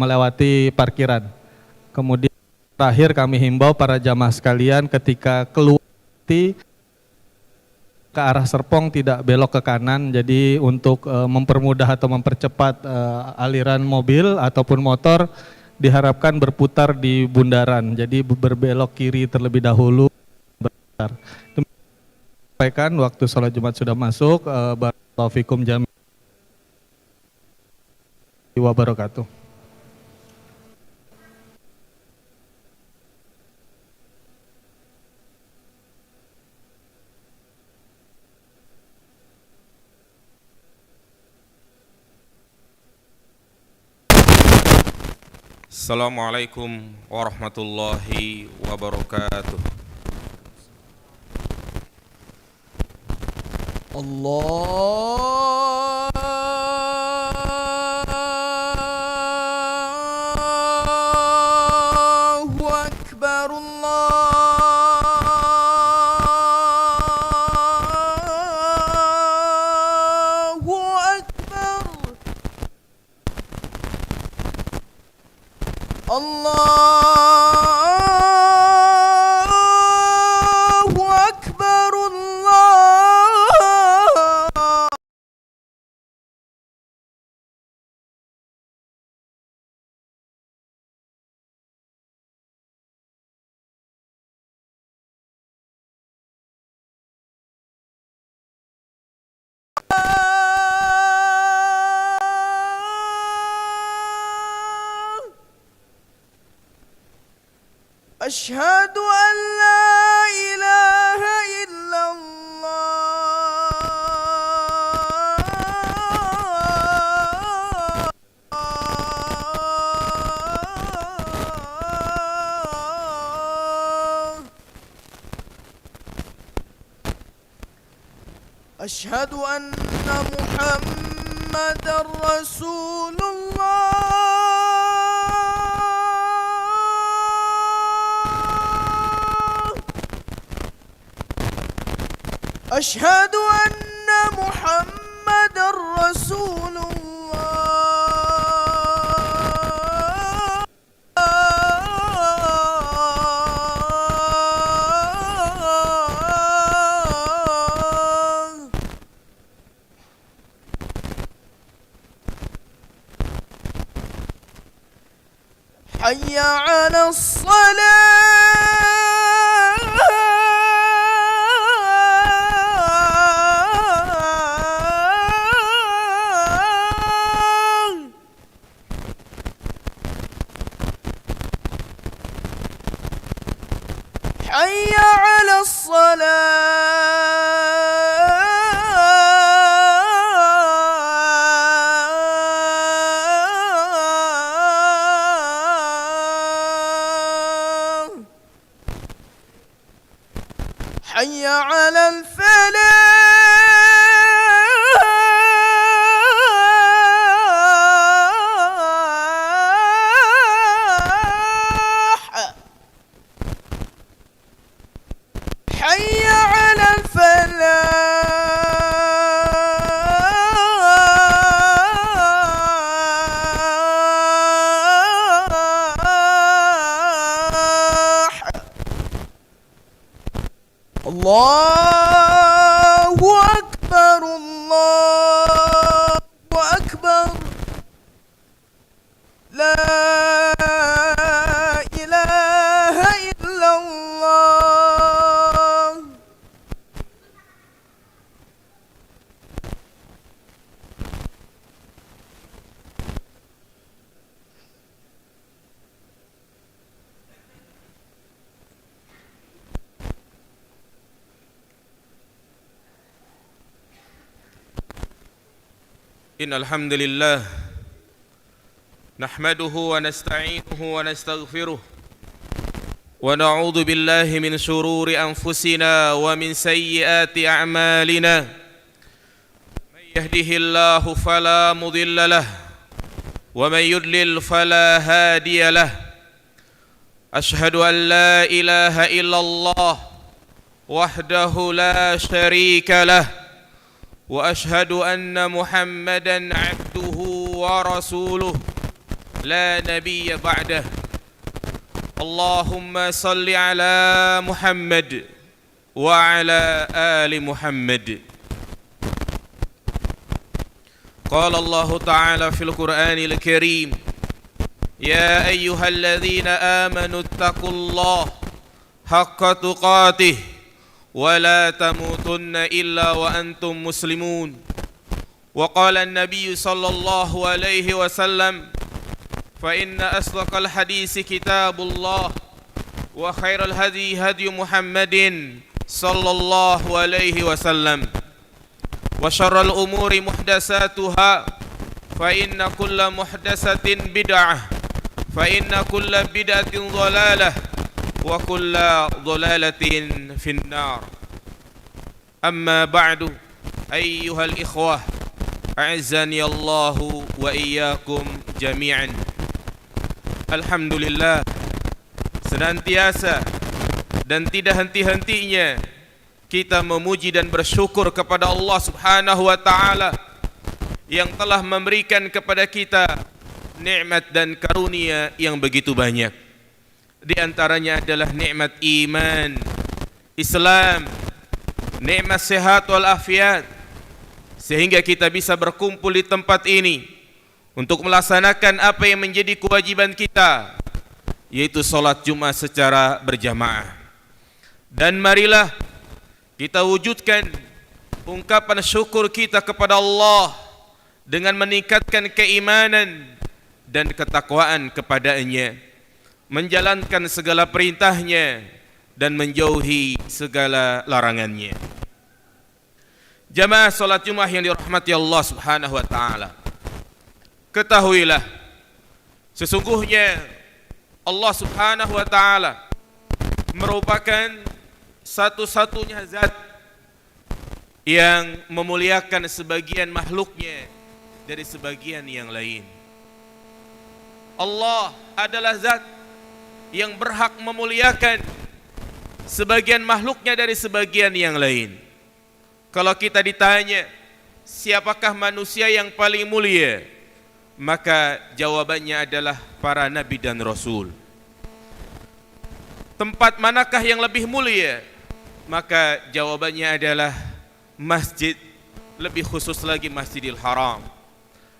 melewati parkiran. Kemudian terakhir kami himbau para jamaah sekalian ketika keluar ke arah Serpong tidak belok ke kanan. Jadi untuk mempermudah atau mempercepat aliran mobil ataupun motor diharapkan berputar di bundaran. Jadi berbelok kiri terlebih dahulu. Sampaikan waktu sholat Jumat sudah masuk. Barakallahu fikum jami'an wabarakatuh. Assalamualaikum warahmatullahi wabarakatuh. Allahu Akbar, Allahu Akbar, Allahu Akbar, Asyhadu an la ilaha illallah. Asyhadu anna Muhammadar Rasulullah. أشهد أن محمد رسول الله. حي على الصلاة. حي على الصلاة. حي على الفلاح. حي على الفلاح. الله أكبر، الله أكبر، لا إله إلا الله. إن الحمد لله نحمده ونستعينه ونستغفره ونعوذ بالله من شرور أنفسنا ومن سيئات أعمالنا. من يهده الله فلا مضل له ومن يضلل فلا هادي له. أشهد أن لا إله إلا الله وحده لا شريك له وأشهد أن محمدًا عبده ورسوله لا نبي بعده. اللهم صل على محمد وعلى آل محمد. قال الله تعالى في القرآن الكريم: يا أيها الذين آمنوا اتقوا الله حق تقاته ولا تموتن إلا وأنتم مسلمون. وقال النبي صلى الله عليه وسلم: فإن أصدق الحديث كتاب الله وخير الهدي هدي محمد صلى الله عليه وسلم وشر الأمور محدثاتها فإن كل محدثة بدعة فإن كل بدعة ضلالة وكل ضلالة في النار. أما بعد أيها الإخوة أعزني الله وإياكم جميعا. Alhamdulillah, senantiasa dan tidak henti-hentinya kita memuji dan bersyukur kepada Allah Subhanahu wa taala yang telah memberikan kepada kita nikmat dan karunia yang begitu banyak. Di antaranya adalah nikmat iman, Islam, nikmat sehat wal afiat, sehingga kita bisa berkumpul di tempat ini untuk melaksanakan apa yang menjadi kewajiban kita, yaitu salat Jumat secara berjamaah. Dan marilah kita wujudkan ungkapan syukur kita kepada Allah dengan meningkatkan keimanan dan ketakwaan kepada-Nya, menjalankan segala perintahnya dan menjauhi segala larangannya. Jamaah salat Jumat yang dirahmati Allah Subhanahu wa taala, ketahuilah sesungguhnya Allah Subhanahu wa taala merupakan satu-satunya zat yang memuliakan sebagian makhluknya dari sebagian yang lain. Allah adalah zat yang berhak memuliakan sebagian makhluknya dari sebagian yang lain. Kalau kita ditanya siapakah manusia yang paling mulia, maka jawabannya adalah para nabi dan rasul. Tempat manakah yang lebih mulia? Maka jawabannya adalah masjid, lebih khusus lagi Masjidil Haram.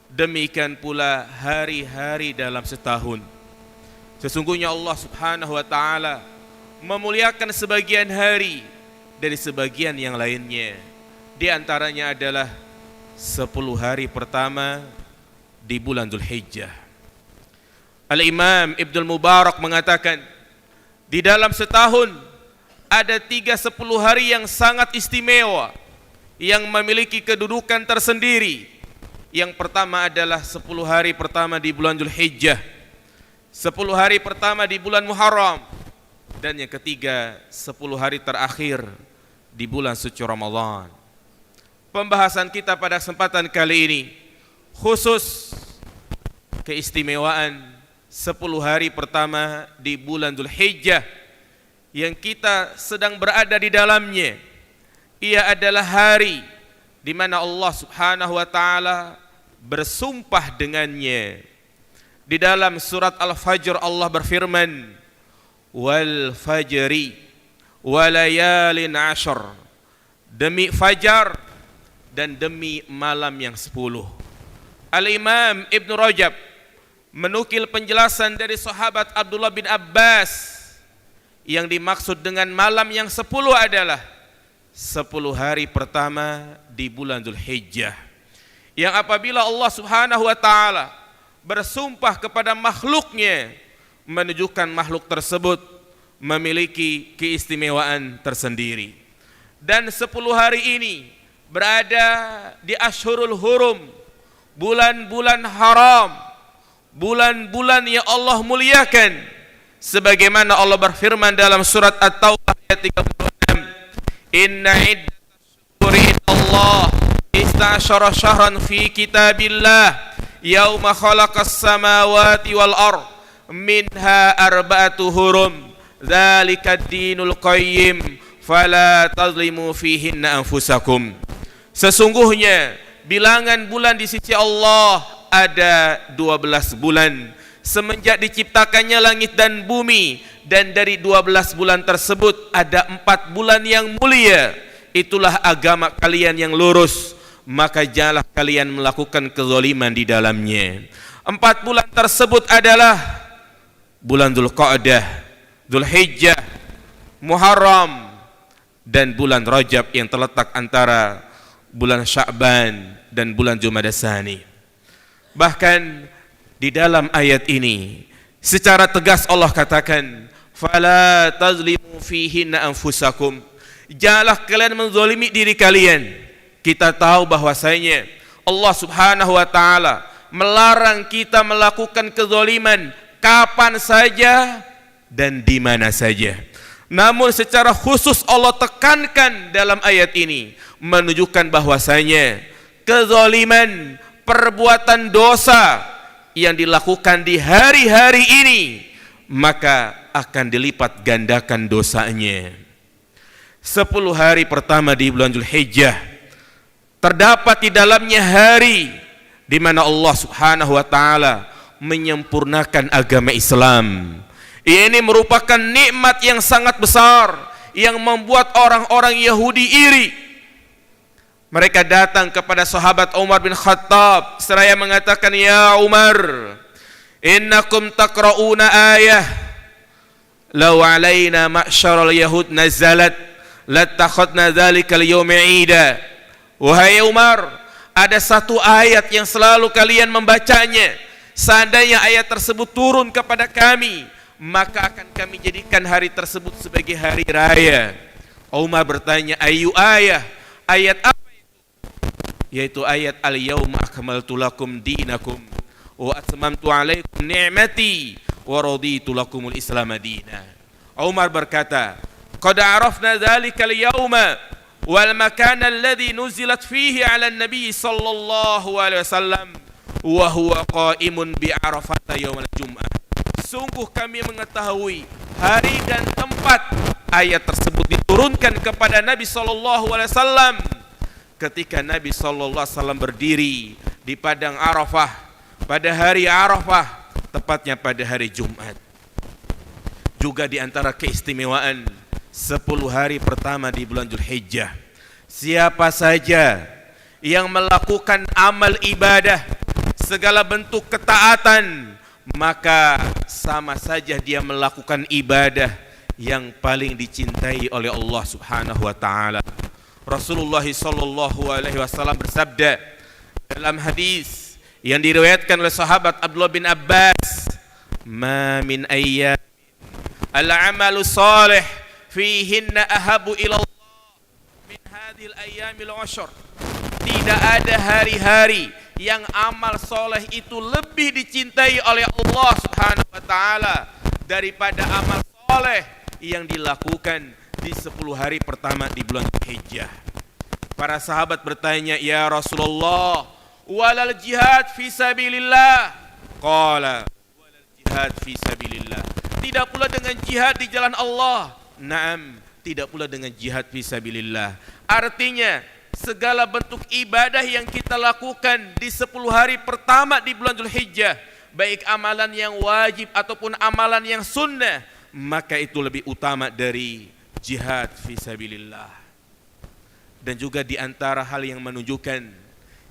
Demikian pula hari-hari dalam setahun. Sesungguhnya Allah Subhanahu wa taala memuliakan sebagian hari dari sebagian yang lainnya. Di antaranya adalah 10 hari pertama di bulan Dzulhijjah. Al-Imam Ibnul Mubarak mengatakan, di dalam setahun ada 10 hari yang sangat istimewa, yang memiliki kedudukan tersendiri. Yang pertama adalah 10 hari pertama di bulan Dzulhijjah, 10 hari pertama di bulan Muharram, dan yang ketiga 10 hari terakhir di bulan suci Ramadan. Pembahasan kita pada kesempatan kali ini khusus keistimewaan 10 hari pertama di bulan Dzulhijjah yang kita sedang berada di dalamnya. Ia adalah hari di mana Allah Subhanahu wa taala bersumpah dengannya. Di dalam surat Al-Fajr Allah berfirman, wal fajri walayalin ashar, demi fajar dan demi malam yang 10. Al-Imam Ibn Rajab menukil penjelasan dari sahabat Abdullah bin Abbas, yang dimaksud dengan malam yang 10 adalah 10 hari pertama di bulan Dzulhijjah, yang apabila Allah Subhanahu wa taala bersumpah kepada makhluknya, menunjukkan makhluk tersebut memiliki keistimewaan tersendiri. Dan 10 hari ini berada di Ashhurul Hurum, bulan-bulan haram, bulan-bulan yang Allah muliakan, sebagaimana Allah berfirman dalam surat At-Taubah ayat 36, inna iddatash syuhuri indallah ista'syara syahran fi kitabillah yauma khalaqas samawati wal ard minha arba'atu hurum dzalika ad-dinul qayyim fala tazlimu fihinna anfusakum. Sesungguhnya bilangan bulan di sisi Allah ada 12 bulan, semenjak diciptakannya langit dan bumi, dan dari 12 bulan tersebut ada 4 bulan yang mulia, itulah agama kalian yang lurus, maka janganlah kalian melakukan kezaliman di dalamnya. 4 bulan tersebut adalah bulan Dzulqa'dah, Dzulhijjah, Muharram, dan bulan Rajab yang terletak antara bulan Sya'ban dan bulan Jumadah Tsani. Bahkan di dalam ayat ini secara tegas Allah katakan, "Fala tazlimu fihinna anfusakum." Janganlah kalian menzalimi diri kalian. Kita tahu bahwasanya Allah Subhanahu wa taala melarang kita melakukan kezaliman kapan saja dan di mana saja. Namun secara khusus Allah tekankan dalam ayat ini menunjukkan bahwasanya kezaliman, perbuatan dosa yang dilakukan di hari-hari ini maka akan dilipat gandakan dosanya. 10 hari pertama di bulan Dzulhijjah terdapat di dalamnya hari di mana Allah Subhanahu wa taala menyempurnakan agama Islam. Ini merupakan nikmat yang sangat besar yang membuat orang-orang Yahudi iri. Mereka datang kepada sahabat Umar bin Khattab seraya mengatakan, "Ya Umar, innakum taqra'una ayah law alaina ma'syaral yahud nazalat latakhadna dzalikal yawma 'ida." Wahai Umar, ada satu ayat yang selalu kalian membacanya. Seandainya ayat tersebut turun kepada kami, maka akan kami jadikan hari tersebut sebagai hari raya. Umar bertanya, "Ayu ayah? Ayat apa itu?" Yaitu ayat "Al-yawma akmaltu lakum dinakum wa atmamtu alaikum ni'mati wa raditu lakumul Islam madina." Umar berkata, "Qad arafna dzalika al-yawma wal makana alladhi nuzilat fihi 'ala an-nabi sallallahu alaihi wasallam wa huwa qa'imun bi Arafat yaumil Jum'ah." Sungguh kami mengetahui hari dan tempat ayat tersebut diturunkan kepada Nabi sallallahu alaihi wasallam ketika Nabi sallallahu alaihi wasallam berdiri di padang Arafah pada hari Arafah, tepatnya pada hari Jumat. Juga di antara keistimewaan 10 hari pertama di bulan Dzulhijjah, siapa saja yang melakukan amal ibadah, segala bentuk ketaatan, maka sama saja dia melakukan ibadah yang paling dicintai oleh Allah Subhanahu wa taala. Rasulullah sallallahu alaihi wasallam bersabda dalam hadis yang diriwayatkan oleh sahabat Abdullah bin Abbas, "Ma min ayyam al-amalu salih fihinna ahabu ila Allah min hadhil ayyamil 'ashr." Tidak ada hari-hari yang amal soleh itu lebih dicintai oleh Allah Subhanahu wa taala daripada amal soleh yang dilakukan di 10 hari pertama di bulan Dzulhijjah. Para sahabat bertanya, "Ya Rasulullah, walal jihad fi sabilillah?" Qala, "Walal jihad fi sabilillah." Tidak pula dengan jihad di jalan Allah. Naam, tidak pula dengan jihad fi sabilillah. Artinya segala bentuk ibadah yang kita lakukan di 10 hari pertama di bulan Dzulhijjah, baik amalan yang wajib ataupun amalan yang sunnah, maka itu lebih utama dari jihad fi sabilillah. Dan juga di antara hal yang menunjukkan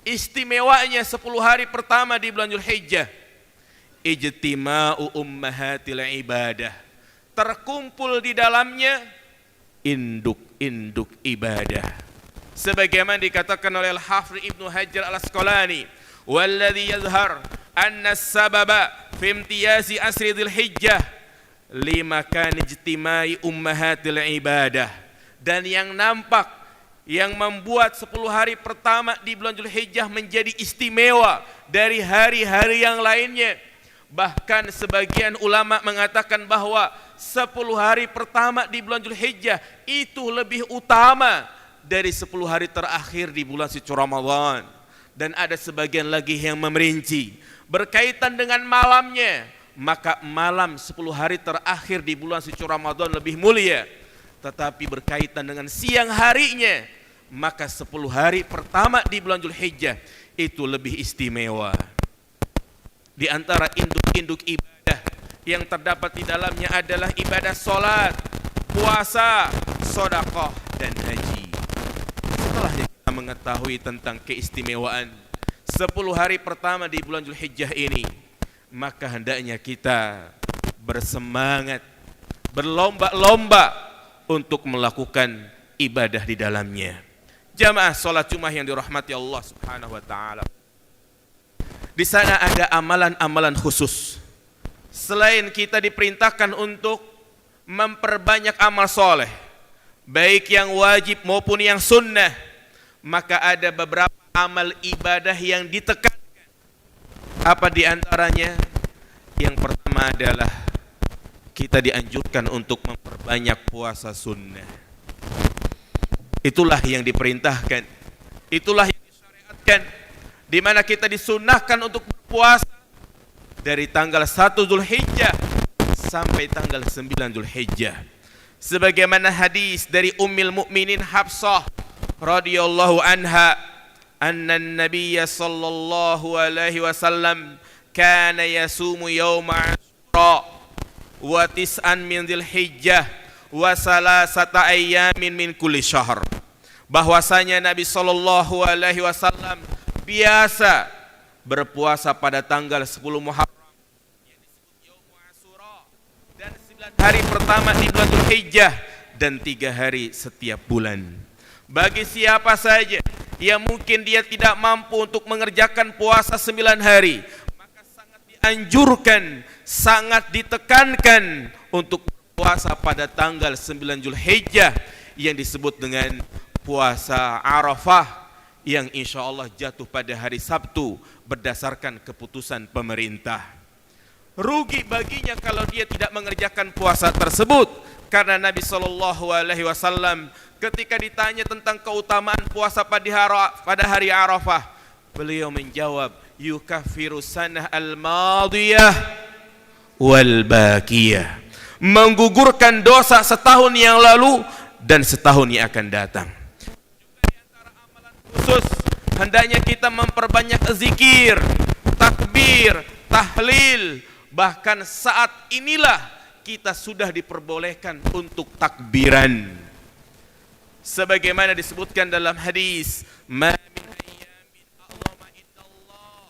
istimewanya 10 hari pertama di bulan Dzulhijjah, ijtima'u ummahatil ibadah. Terkumpul di dalamnya induk-induk ibadah. Sebagaimana dikatakan oleh Al-Hafidz Ibnu Hajar Al-Asqalani, "Walladzi yazhar anna as-sababa fi imtiyazi asri Dzulhijjah lima kan ijtimai ummahatil ibadah." Dan yang nampak yang membuat 10 hari pertama di bulan Dzulhijjah menjadi istimewa dari hari-hari yang lainnya. Bahkan sebagian ulama mengatakan bahwa 10 hari pertama di bulan Dzulhijjah itu lebih utama dari 10 hari terakhir di bulan suci Ramadan. Dan ada sebagian lagi yang memerinci berkaitan dengan malamnya, maka malam 10 hari terakhir di bulan suci Ramadan lebih mulia. Tetapi berkaitan dengan siang harinya, maka 10 hari pertama di bulan Dzulhijjah itu lebih istimewa. Di antara induk-induk ibadah yang terdapat di dalamnya adalah ibadah salat, puasa, sedekah dan haji. Setelah kita mengetahui tentang keistimewaan 10 hari pertama di bulan Dzulhijjah ini, maka hendaknya kita bersemangat, berlomba-lomba untuk melakukan ibadah di dalamnya. Jamaah salat Jumat yang dirahmati Allah Subhanahu wa taala. Di sana ada amalan-amalan khusus. Selain kita diperintahkan untuk memperbanyak amal soleh, baik yang wajib maupun yang sunnah, maka ada beberapa amal ibadah yang ditekankan. Apa di antaranya? Yang pertama adalah kita dianjurkan untuk memperbanyak puasa sunnah. Itulah yang diperintahkan, itulah yang disyariatkan, di mana kita disunnahkan untuk berpuasa dari tanggal 1 Dzulhijjah sampai tanggal 9 Dzulhijjah. Sebagaimana hadis dari Ummul Mukminin Hafsah radhiyallahu anha, anna an-nabiy sallallahu alaihi wasallam kana yasumu yauma Asyura wa tis'an min Dzulhijjah wa salasata ayyamin min kulli syahr. Bahwasanya Nabi sallallahu alaihi wasallam biasa berpuasa pada tanggal 10 Muharram yang disebut Yaum Asyura, dan 9 hari pertama di bulan Dzulhijjah, dan 3 hari setiap bulan. Bagi siapa saja yang mungkin dia tidak mampu untuk mengerjakan puasa 9 hari, maka sangat dianjurkan, sangat ditekankan untuk berpuasa pada tanggal 9 Dzulhijjah yang disebut dengan puasa Arafah, yang insya Allah jatuh pada hari Sabtu berdasarkan keputusan pemerintah. Rugi baginya kalau dia tidak mengerjakan puasa tersebut, karena Nabi SAW ketika ditanya tentang keutamaan puasa pada hari Arafah, beliau menjawab, yukaffiru sanah al-madiyah wal baqiyah, menggugurkan dosa setahun yang lalu dan setahun yang akan datang. Khusus hendaknya kita memperbanyak zikir, takbir, tahlil. Bahkan saat inilah kita sudah diperbolehkan untuk takbiran. Sebagaimana disebutkan dalam hadis, ma min ayyamin a'zama indallah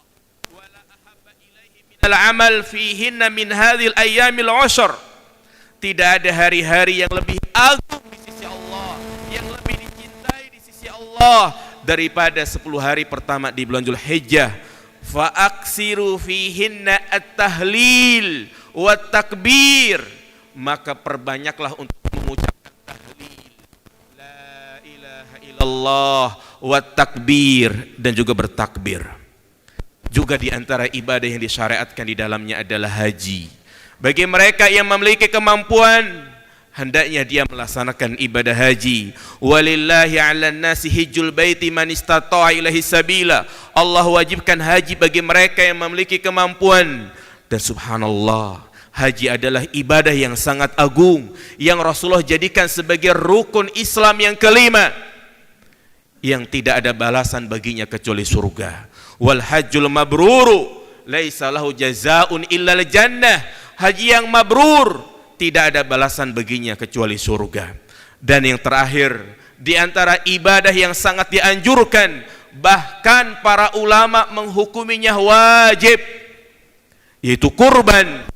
wa la ahabba ilaihi minal amal fihinna min hadhil ayyamil 'ashr. Tidak ada hari-hari yang lebih agung di sisi Allah, yang lebih dicintai di sisi Allah daripada 10 hari pertama di bulan Dzulhijjah. Fa aksiru fihinna at-tahlil wa takbir, maka perbanyaklah untuk mengucapkan tahlil, la ilaha illallah, wa takbir, dan juga bertakbir. Juga di antara ibadah yang disyariatkan di dalamnya adalah haji. Bagi mereka yang memiliki kemampuan, hendaknya dia melaksanakan ibadah haji. Walillahi 'alan nasi hijjul baiti man istata'a ilaihi sabila. Allah wajibkan haji bagi mereka yang memiliki kemampuan. Dan subhanallah, haji adalah ibadah yang sangat agung, yang Rasulullah jadikan sebagai rukun Islam yang kelima, yang tidak ada balasan baginya kecuali surga. Wal hajjul mabruru laisa lahu jazaa'un illa al-jannah. Haji yang mabrur tidak ada balasan baginya kecuali surga. Dan yang terakhir, di antara ibadah yang sangat dianjurkan, bahkan para ulama menghukuminya wajib, yaitu kurban,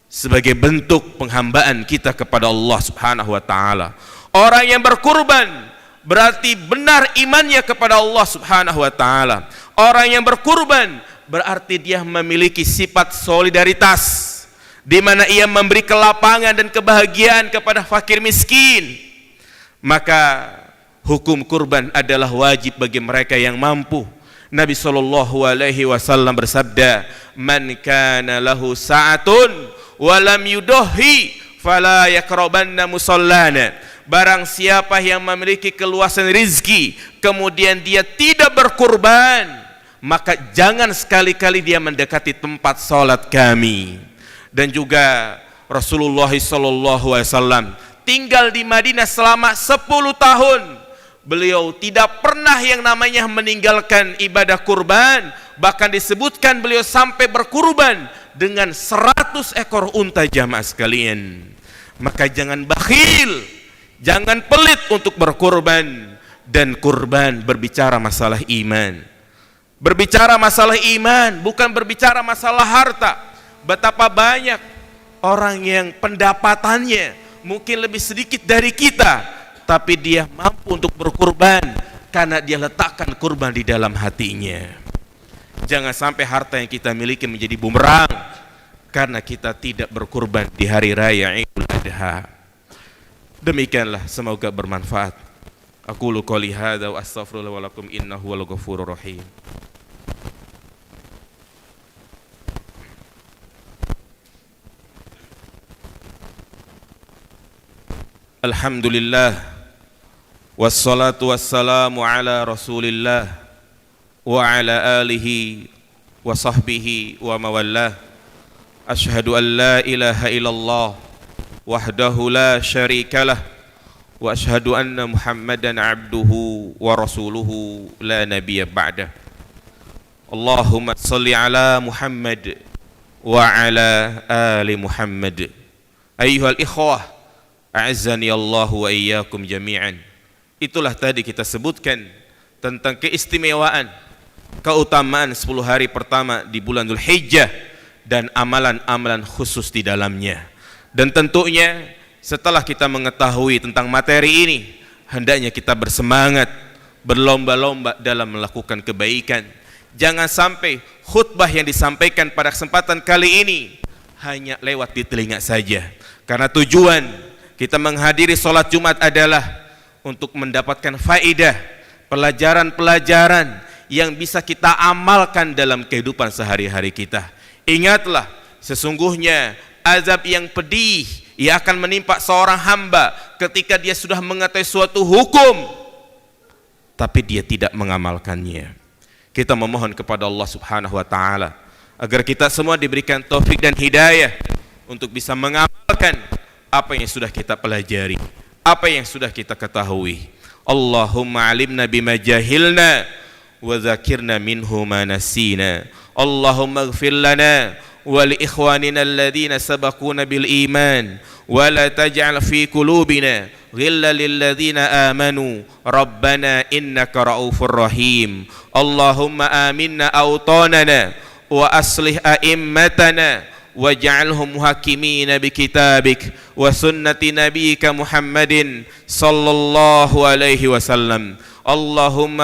sebagai bentuk penghambaan kita kepada Allah Subhanahu wa taala. Orang yang berkurban berarti benar imannya kepada Allah Subhanahu wa taala. Orang yang berkurban berarti dia memiliki sifat solidaritas, di mana ia memberi kelapangan dan kebahagiaan kepada fakir miskin. Maka hukum kurban adalah wajib bagi mereka yang mampu. Nabi SAW bersabda, man kana lahu sa'atun wa lam yudahi fala yakrabanna musallana. Barang siapa yang memiliki keluasan rizki kemudian dia tidak berkurban, maka jangan sekali-kali dia mendekati tempat salat kami. Dan juga Rasulullah SAW tinggal di Madinah selama 10 tahun. Beliau tidak pernah yang namanya meninggalkan ibadah kurban, bahkan disebutkan beliau sampai berkurban dengan 100 ekor unta jamaah sekalian. Maka jangan bakhil, jangan pelit untuk berkurban. Dan kurban berbicara masalah iman. Berbicara masalah iman, bukan berbicara masalah harta. Betapa banyak orang yang pendapatannya mungkin lebih sedikit dari kita, tapi dia mampu untuk berkurban karena dia letakkan kurban di dalam hatinya. Jangan sampai harta yang kita miliki menjadi bumerang karena kita tidak berkurban di hari raya Idul Adha. Demikianlah, semoga bermanfaat. Aqulu qouli hadza wa astaghfirullah wa lakum innahu wal ghafurur rahim. Alhamdulillah wassalatu wassalamu ala Rasulillah wa ala alihi wa sahbihi wa mawallah. Asyhadu an la ilaha illallah wahdahu la syarikalah wa asyhadu anna Muhammadan abduhu wa rasuluhu la nabiyya ba'dah. Allahumma salli ala Muhammad wa ala ali Muhammad. Ayyuhal ikhwah, a'azzani Allahu wa iyyakum jami'an. Itulah tadi kita sebutkan tentang keistimewaan, keutamaan 10 hari pertama di bulan Dzulhijjah dan amalan-amalan khusus di dalamnya. Dan tentunya setelah kita mengetahui tentang materi ini, hendaknya kita bersemangat, berlomba-lomba dalam melakukan kebaikan. Jangan sampai khutbah yang disampaikan pada kesempatan kali ini hanya lewat di telinga saja. Karena tujuan kita menghadiri sholat Jumat adalah untuk mendapatkan faedah, pelajaran-pelajaran yang bisa kita amalkan dalam kehidupan sehari-hari kita. Ingatlah, sesungguhnya azab yang pedih yang akan menimpa seorang hamba ketika dia sudah mengetahui suatu hukum tapi dia tidak mengamalkannya. Kita memohon kepada Allah Subhanahu wa taala agar kita semua diberikan taufik dan hidayah untuk bisa mengamalkan apa yang sudah kita pelajari, apa yang sudah kita ketahui. Allahumma alimna bima jahilna wa dzakirna minhu ma nasina. Allahumma ighfir lana ولإخواننا الذين سبقونا بالإيمان ولا تجعل في قلوبنا غلا للذين آمنوا ربنا إنك رؤوف رحيم اللهم آمنا أوطاننا وأصلح أئمتنا واجعلهم محكمين بكتابك وسنة نبيك محمد صلى الله عليه وسلم اللهم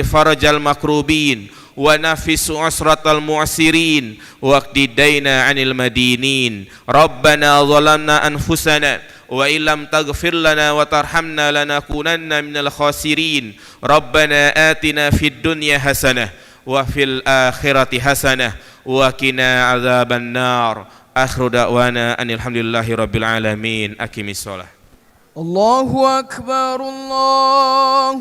فرج المكروبين ونفس عسرة المعسرين واقض دينا عن المدينين ربنا ظلمنا أنفسنا وإن لم تغفر لنا وترحمنا لنكونن من الخاسرين ربنا آتنا في الدنيا حسنة وفي الآخرة حسنة وقنا عذاب النار آخر دعوانا أن الحمد لله رب العالمين أقم الصلاة. الله أكبر الله